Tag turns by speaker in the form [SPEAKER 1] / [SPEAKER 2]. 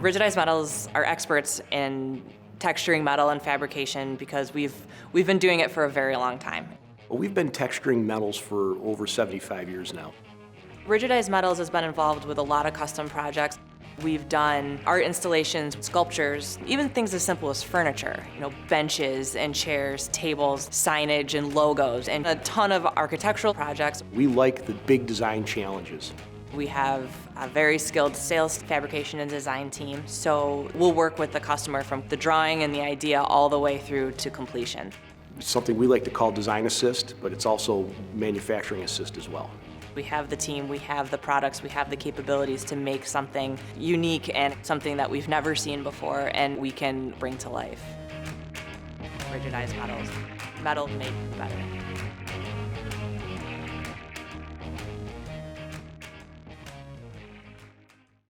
[SPEAKER 1] Rigidized Metals are experts in texturing metal and fabrication because we've been doing it for a very long time.
[SPEAKER 2] Well, we've been texturing metals for over 75 years now.
[SPEAKER 1] Rigidized Metals has been involved with a lot of custom projects. We've done art installations, sculptures, even things as simple as furniture, benches and chairs, tables, signage and logos, and a ton of architectural projects.
[SPEAKER 2] We like the big design challenges.
[SPEAKER 1] We have a very skilled sales, fabrication, and design team, so we'll work with the customer from the drawing and the idea all the way through to completion.
[SPEAKER 2] It's something we like to call design assist, but it's also manufacturing assist as well.
[SPEAKER 1] We have the team, we have the products, we have the capabilities to make something unique and something that we've never seen before and we can bring to life. Rigidized metals, metal made better.